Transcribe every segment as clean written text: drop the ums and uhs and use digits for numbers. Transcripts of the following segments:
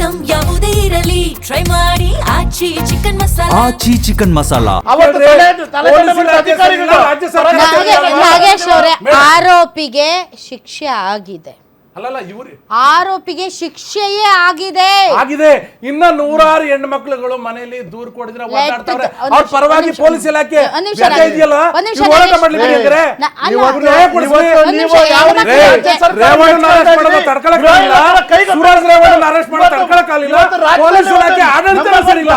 Item ಯಾವುದೇ ಇರಲಿ try ಮಾಡಿ ಆಚಿ ಚಿಕನ್ ಮಸಾಲಾ. ಆಚಿ ಚಿಕನ್ ಮಸಾಲಾ. ನಾಗೇಶ್ ಅವರೇ, ಆರೋಪಿಗೆ ಶಿಕ್ಷೆ ಆಗಿದೆ. ಆರೋಪಿಗೆ ಶಿಕ್ಷೆಯೇ ಆಗಿದೆ. ಇನ್ನ ನೂರಾರು ಹೆಣ್ಣು ಮಕ್ಕಳುಗಳು ಮನೆಯಲ್ಲಿ ದೂರು ಕೊಡಿದ್ರೆ ಅವ್ರ ಪರವಾಗಿ ಪೊಲೀಸ್ ಇಲಾಖೆ ಪೊಲೀಸ್ ಇಲಾಖೆ ಆಡಳಿತ ಸರಿಯಿಲ್ಲ.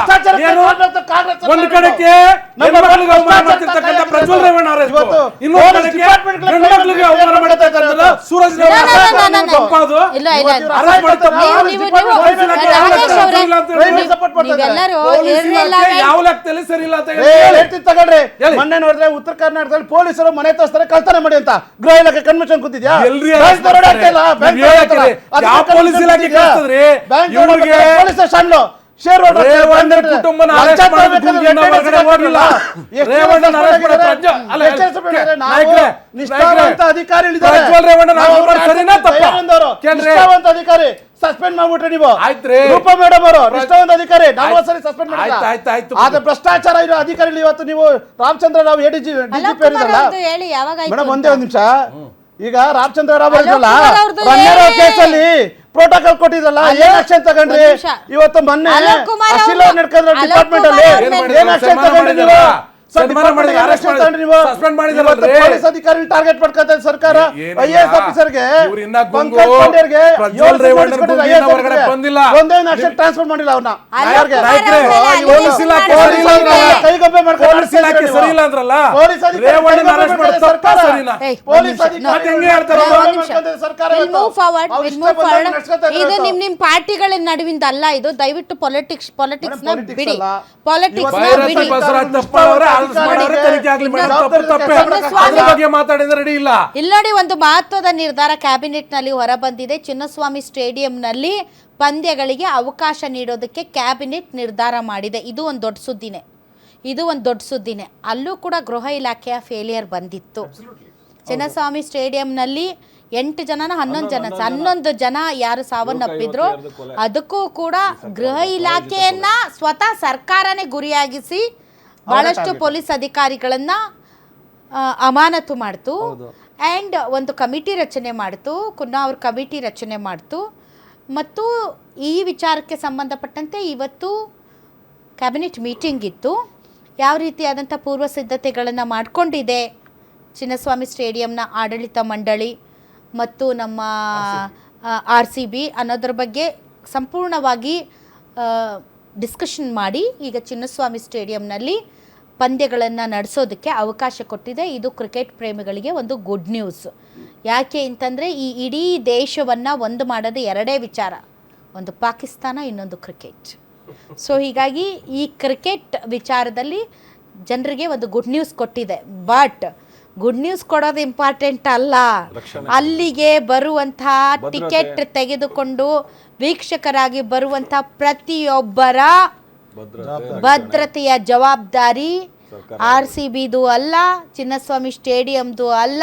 ಒಂದು ಕಡೆಗೆ ಪ್ರಜ್ವಲ್ ರೇವಣ್ಣ ಅರೆಸ್ಟ್, ಇನ್ನೊಂದು ಕಡೆಗೆ ಹೆಣ್ಣು ಮಕ್ಕಳಿಗೆ ಅವಮಾನ ಮಾಡ್ತಾ ಇದ್ದಾರಲ್ಲ ಸೂರಜ್ ಯಾವ ಲೆಕ್ಕದಲ್ಲಿ ಸರಿ ಇಲ್ಲ ಅಂತ ಹೇಳ್ತೀನಿ ತಗೊಳ್ರಿ. ಮೊನ್ನೆ ನೋಡಿದ್ರೆ ಉತ್ತರ ಕರ್ನಾಟಕದಲ್ಲಿ ಪೊಲೀಸರು ಮನೆ ತೋರಿಸ್ತಾರೆ ಕಳ್ತನ ಮಾಡಿ ಅಂತ ಗೃಹ ಇಲಾಖೆ ಕನ್ವೆನ್ಷನ್ ಕೂತಿದ್ಯಾ? ಯಾವ ಪೊಲೀಸ್ ಇಲಾಖೆ ಕಳ್ತದ್ರಿ? ಪೊಲೀಸ್ ಸ್ಟೇಷನ್ ರೇವಣ್ಣ ಕುಟುಂಬನ ಅರೆಸ್ಟ್ ಮಾಡೋದು ಅಧಿಕಾರಿ ಸಸ್ಪೆಂಡ್ ಮಾಡ್ಬಿಟ್ರೆ ನೀವು. ರೂಪಾ ಮೇಡಮ್ ಅವರು ನಿಷ್ಠಾವಂತ ಅಧಿಕಾರಿ, ನಾವು ಸರಿ ಸಸ್ಪೆಂಡ್ ಮಾಡಿ. ಆದ್ರೆ ಭ್ರಷ್ಟಾಚಾರ ಇರೋ ಅಧಿಕಾರಿ ಇವತ್ತು ನೀವು Ramachandra Rao ADG DGP madam. ಒಂದೇ ಒಂದು ನಿಮಿಷ. ಈಗ ರಾಮಚಂದ್ರ ರಾವ್ ಕೇಸಲ್ಲಿ ಪ್ರೋಟೋಕಾಲ್ ಕೊಟ್ಟಿದ್ರಲ್ಲ, ಏನ್ ಆಕ್ಷನ್ ತಗೊಂಡ್ರಿ? ಇವತ್ತು ಮೊನ್ನೆ ಅಶೀಲ ನಡ್ಕೊಂಡ್ರೆ ಡಿಪಾರ್ಟ್ಮೆಂಟ್ ಅಲ್ಲಿ ಏನ್ ಆಕ್ಷನ್ ತಗೊಂಡ್ರಿ ನೀವು? ಪೊಲೀಸ್ ಅಧಿಕಾರಿ ಟಾರ್ಗೆಟ್ ಮಾಡ್ಕೊತ ಸರ್ಕಾರ. ಐಎಎಸ್ ಆಫೀಸರ್ಗೆ ಒಂದೇ ಆಕ್ಷನ್ ಟ್ರಾನ್ಸ್ಫರ್ ಮಾಡಿಲ್ಲ. ಅವ್ರನ್ನ ಕೈಗೊಬ್ಬೆ ಮಾಡ್ಕೊಂಡು ಸರಿ ಇಲ್ಲ ಅಂದ್ರಲ್ಲ. ಇದು ನಿಮ್ ಪಾರ್ಟಿಗಳ ನಡುವಿಂದ ಅಲ್ಲ. ಇದು ದಯವಿಟ್ಟು ಪಾಲಿಟಿಕ್ಸ್ ನ ಬಿಡಿ. ಪಾಲಿಟಿಕ್ಸ್ ಇಲ್ಲೋಡಿ, ಒಂದು ಮಹತ್ವದ ನಿರ್ಧಾರ ಕ್ಯಾಬಿನೆಟ್ ನಲ್ಲಿ ಹೊರಬಂದಿದೆ. ಚಿನ್ನಸ್ವಾಮಿ ಸ್ಟೇಡಿಯಂನಲ್ಲಿ ಪಂದ್ಯಗಳಿಗೆ ಅವಕಾಶ ನೀಡೋದಕ್ಕೆ ಕ್ಯಾಬಿನೆಟ್ ನಿರ್ಧಾರ ಮಾಡಿದೆ. ಇದು ಒಂದು ದೊಡ್ಡ ಸುದ್ದಿನೇ. ಅಲ್ಲೂ ಕೂಡ ಗೃಹ ಇಲಾಖೆಯ ಫೇಲಿಯರ್ ಬಂದಿತ್ತು. ಚಿನ್ನಸ್ವಾಮಿ ಸ್ಟೇಡಿಯಂನಲ್ಲಿ 8 ಜನನ 11 ಜನ ಯಾರು ಸಾವನ್ನಪ್ಪಿದ್ರು, ಅದಕ್ಕೂ ಕೂಡ ಗೃಹ ಇಲಾಖೆಯನ್ನ ಸ್ವತಃ ಸರ್ಕಾರನೇ ಗುರಿಯಾಗಿಸಿ ಬಹಳಷ್ಟು ಪೊಲೀಸ್ ಅಧಿಕಾರಿಗಳನ್ನ ಅಮಾನತು ಮಾಡ್ತು. ಆ್ಯಂಡ್ ಒಂದು ಕಮಿಟಿ ರಚನೆ ಮಾಡ್ತು. ಅವ್ರ ಕಮಿಟಿ ರಚನೆ ಮಾಡ್ತು. ಮತ್ತು ಈ ವಿಚಾರಕ್ಕೆ ಸಂಬಂಧಪಟ್ಟಂತೆ ಇವತ್ತು ಕ್ಯಾಬಿನೆಟ್ ಮೀಟಿಂಗ್ ಇತ್ತು. ಯಾವ ರೀತಿಯಾದಂಥ ಪೂರ್ವ ಸಿದ್ಧತೆಗಳನ್ನು ಮಾಡಿಕೊಂಡಿದೆ ಚಿನ್ನಸ್ವಾಮಿ ಸ್ಟೇಡಿಯಂನ ಆಡಳಿತ ಮಂಡಳಿ ಮತ್ತು ನಮ್ಮ RCB ಅನ್ನೋದ್ರ ಬಗ್ಗೆ ಸಂಪೂರ್ಣವಾಗಿ ಡಿಸ್ಕಷನ್ ಮಾಡಿ ಈಗ ಚಿನ್ನಸ್ವಾಮಿ ಸ್ಟೇಡಿಯಂನಲ್ಲಿ ಪಂದ್ಯಗಳನ್ನು ನಡೆಸೋದಕ್ಕೆ ಅವಕಾಶ ಕೊಟ್ಟಿದೆ. ಇದು ಕ್ರಿಕೆಟ್ ಪ್ರೇಮಿಗಳಿಗೆ ಒಂದು ಗುಡ್ ನ್ಯೂಸ್. ಯಾಕೆ ಅಂತಂದರೆ ಈ ಇಡೀ ದೇಶವನ್ನು ಒಂದು ಮಾಡೋದು ಎರಡೇ ವಿಚಾರ, ಒಂದು ಪಾಕಿಸ್ತಾನ, ಇನ್ನೊಂದು ಕ್ರಿಕೆಟ್. ಸೊ ಹೀಗಾಗಿ ಈ ಕ್ರಿಕೆಟ್ ವಿಚಾರದಲ್ಲಿ ಜನರಿಗೆ ಒಂದು ಗುಡ್ ನ್ಯೂಸ್ ಕೊಟ್ಟಿದೆ. ಬಟ್ ಗುಡ್ ನ್ಯೂಸ್ ಕೊಡೋದು ಇಂಪಾರ್ಟೆಂಟ್ ಅಲ್ಲ. ಅಲ್ಲಿಗೆ ಬರುವಂಥ ಟಿಕೆಟ್ ತೆಗೆದುಕೊಂಡು ವೀಕ್ಷಕರಾಗಿ ಬರುವಂಥ ಪ್ರತಿಯೊಬ್ಬರ ಭದ್ರತೆಯ ಜವಾಬ್ದಾರಿ RCBದು ಅಲ್ಲ, ಚಿನ್ನಸ್ವಾಮಿ ಸ್ಟೇಡಿಯಂದು ಅಲ್ಲ,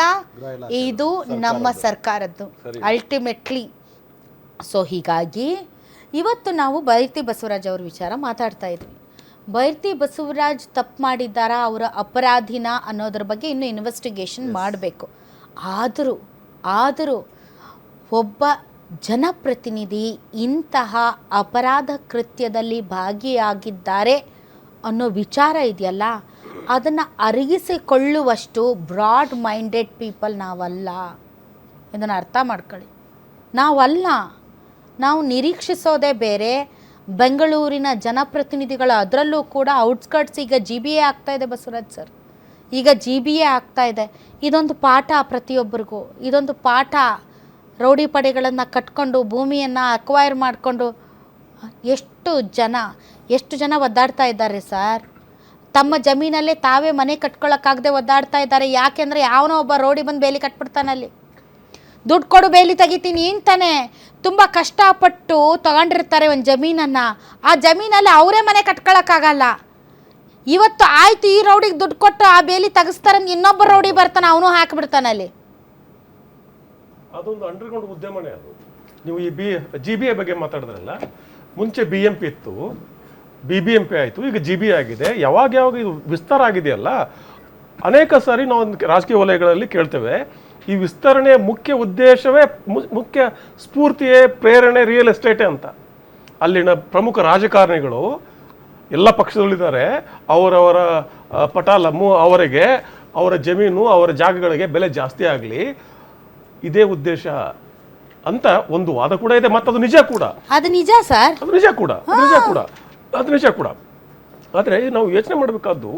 ಇದು ನಮ್ಮ ಸರ್ಕಾರದ್ದು ಅಲ್ಟಿಮೇಟ್ಲಿ. ಸೊ ಹೀಗಾಗಿ ಇವತ್ತು ನಾವು ಬೈರತಿ ಬಸವರಾಜ್ ಅವ್ರ ವಿಚಾರ ಮಾತಾಡ್ತಾ ಇದ್ವಿ. ಬೈರತಿ ಬಸವರಾಜ್ ತಪ್ಪು ಮಾಡಿದ್ದಾರಾ, ಅವರ ಅಪರಾಧಿನ ಅನ್ನೋದ್ರ ಬಗ್ಗೆ ಇನ್ನೂ ಇನ್ವೆಸ್ಟಿಗೇಷನ್ ಮಾಡಬೇಕು. ಆದರೂ ಒಬ್ಬ ಜನಪ್ರತಿನಿಧಿ ಇಂತಹ ಅಪರಾಧ ಕೃತ್ಯದಲ್ಲಿ ಭಾಗಿಯಾಗಿದ್ದಾರೆ ಅನ್ನೋ ವಿಚಾರ ಇದೆಯಲ್ಲ, ಅದನ್ನು ಅರಗಿಸಿಕೊಳ್ಳುವಷ್ಟು ಬ್ರಾಡ್ ಮೈಂಡೆಡ್ ಪೀಪಲ್ ನಾವಲ್ಲ. ಇದನ್ನು ಅರ್ಥ ಮಾಡ್ಕೊಳ್ಳಿ. ನಾವು ನಿರೀಕ್ಷಿಸೋದೇ ಬೇರೆ. ಬೆಂಗಳೂರಿನ ಜನಪ್ರತಿನಿಧಿಗಳ, ಅದರಲ್ಲೂ ಕೂಡ ಔಟ್ಸ್ಕರ್ಟ್ಸ್, ಈಗ GBA ಆಗ್ತಾಯಿದೆ ಬಸವರಾಜ್ ಸರ್, ಈಗ GBA ಆಗ್ತಾಯಿದೆ. ಇದೊಂದು ಪಾಠ ಪ್ರತಿಯೊಬ್ಬರಿಗೂ, ಇದೊಂದು ಪಾಠ. ರೌಡಿ ಪಡೆಗಳನ್ನು ಕಟ್ಕೊಂಡು ಭೂಮಿಯನ್ನು ಅಕ್ವೈರ್ ಮಾಡಿಕೊಂಡು ಎಷ್ಟು ಜನ ಒದ್ದಾಡ್ತಾ ಇದ್ದಾರೆ ಸರ್. ತಮ್ಮ ಜಮೀನಲ್ಲೇ ತಾವೇ ಮನೆ ಕಟ್ಕೊಳ್ಳೋಕ್ಕಾಗದೆ ಒದ್ದಾಡ್ತಾ ಇದ್ದಾರೆ. ಯಾಕೆಂದರೆ ಯಾವನೋ ಒಬ್ಬ ರೌಡಿ ಬಂದು ಬೇಲಿ ಕಟ್ಬಿಡ್ತಾನಲ್ಲಿ. ದುಡ್ಡು ಕೊಡು ಬೇಲಿ ತೆಗಿತೀನಿ ಅಂತಾನೆ ತುಂಬ ಕಷ್ಟಪಟ್ಟು ತಗೊಂಡಿರ್ತಾರೆ ಒಂದು ಜಮೀನನ್ನು. ಆ ಜಮೀನಲ್ಲಿ ಅವರೇ ಮನೆ ಕಟ್ಕೊಳ್ಳೋಕ್ಕಾಗಲ್ಲ. ಇವತ್ತು ಆಯ್ತು, ಈ ರೌಡಿಗೆ ದುಡ್ಡು ಕೊಟ್ಟು ಆ ಬೇಲಿ ತೆಗಿಸ್ತಾರೆ, ಇನ್ನೊಬ್ಬ ರೌಡಿ ಬರ್ತಾನೆ, ಅವನು ಹಾಕಿಬಿಡ್ತಾನಲ್ಲಿ. ಅದೊಂದು ಅಂಡರ್ಗ್ರೌಂಡ್ ಉದ್ಯಮನೇ ಅದು. ನೀವು ಈ GBA ಬಗ್ಗೆ ಮಾತಾಡಿದ್ರಲ್ಲ, ಮುಂಚೆ BMP ಇತ್ತು, BBMP ಆಯಿತು, ಈಗ GB ಆಗಿದೆ. ಯಾವಾಗ ಇದು ವಿಸ್ತಾರ ಆಗಿದೆಯಲ್ಲ, ಅನೇಕ ಸಾರಿ ನಾವು ರಾಜಕೀಯ ವಲಯಗಳಲ್ಲಿ ಕೇಳ್ತೇವೆ, ಈ ವಿಸ್ತರಣೆಯ ಮುಖ್ಯ ಉದ್ದೇಶವೇ ಮುಖ್ಯ ಸ್ಫೂರ್ತಿಯೇ ಪ್ರೇರಣೆ ರಿಯಲ್ ಎಸ್ಟೇಟೇ ಅಂತ. ಅಲ್ಲಿನ ಪ್ರಮುಖ ರಾಜಕಾರಣಿಗಳು ಎಲ್ಲ ಪಕ್ಷದಲ್ಲಿದ್ದಾರೆ, ಅವರವರ ಪಟಾಲಮ್ಮು ಅವರಿಗೆ ಅವರ ಜಮೀನು ಅವರ ಜಾಗಗಳಿಗೆ ಬೆಲೆ ಜಾಸ್ತಿ ಆಗಲಿ, ಇದೇ ಉದ್ದೇಶ ಅಂತ ಒಂದು ವಾದ ಕೂಡ ಇದೆ. ಮತ್ತು ಅದು ನಿಜ ಕೂಡ, ಅದು ನಿಜ ಸರ್, ಅದು ನಿಜ ಕೂಡ, ಅದು ನಿಜ ಕೂಡ. ಆದರೆ ನಾವು ಯೋಚನೆ ಮಾಡಬೇಕಾದ್ದು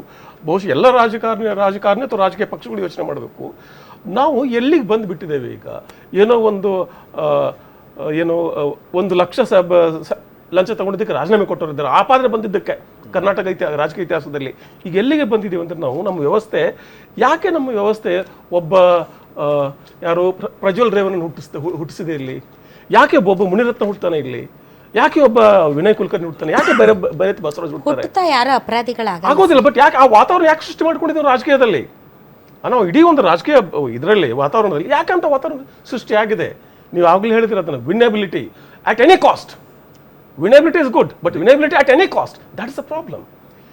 ಬಹುಶಃ ಎಲ್ಲ ರಾಜಕಾರಣಿ ಅಥವಾ ರಾಜಕೀಯ ಪಕ್ಷಗಳು ಯೋಚನೆ ಮಾಡಬೇಕು, ನಾವು ಎಲ್ಲಿಗೆ ಬಂದು ಬಿಟ್ಟಿದ್ದೇವೆ ಈಗ. ಏನೋ ಒಂದು ಲಕ್ಷ ಲಂಚ ತಗೊಂಡಿದ್ದಕ್ಕೆ ರಾಜೀನಾಮೆ ಕೊಟ್ಟವರಿದ್ದಾರೆ, ಆಪಾದನೆ ಬಂದಿದ್ದಕ್ಕೆ ಕರ್ನಾಟಕ ರಾಜಕೀಯ ಇತಿಹಾಸದಲ್ಲಿ. ಈಗ ಎಲ್ಲಿಗೆ ಬಂದಿದ್ದೀವಿ ಅಂದರೆ ನಮ್ಮ ವ್ಯವಸ್ಥೆ ಯಾಕೆ, ನಮ್ಮ ವ್ಯವಸ್ಥೆ ಒಬ್ಬ ಯಾರು ಪ್ರಜ್ವಲ್ ರೇವಣ್ಣನ ಹುಟ್ಟಿಸಿದೆ ಇಲ್ಲಿ, ಯಾಕೆ ಒಬ್ಬ ಮುನಿರತ್ನ ಹುಟ್ಟುತ್ತಾನೆ ಇಲ್ಲಿ, ಯಾಕೆ ಒಬ್ಬ ವಿನಯ್ ಕುಲಕರ್ಣಿ ಹುಡ್ತಾನೆ, ಯಾಕೆ ಬೇರೆ ಬಸವರಾಜ್ ಹುಡ್ತಾರೆ, ಯಾರು ಅಪರಾಧಿಗಳಾಗ ಆಗೋದಿಲ್ಲ. ಬಟ್ ಯಾಕೆ ಆ ವಾತಾವರಣ ಯಾಕೆ ಸೃಷ್ಟಿ ಮಾಡ್ಕೊಂಡಿದ್ದೀವಿ ರಾಜಕೀಯದಲ್ಲಿ? ನಾವು ಇಡೀ ಒಂದು ರಾಜಕೀಯ ಇದರಲ್ಲಿ ವಾತಾವರಣದಲ್ಲಿ ಯಾಕಂತ ವಾತಾವರಣ ಸೃಷ್ಟಿ ಆಗಿದೆ. ನೀವು ಆಗಲೇ ಹೇಳಿದಿರ ಅದನ್ನು, winnability at any cost. Winnability is good, but winnability at any cost, that is the problem.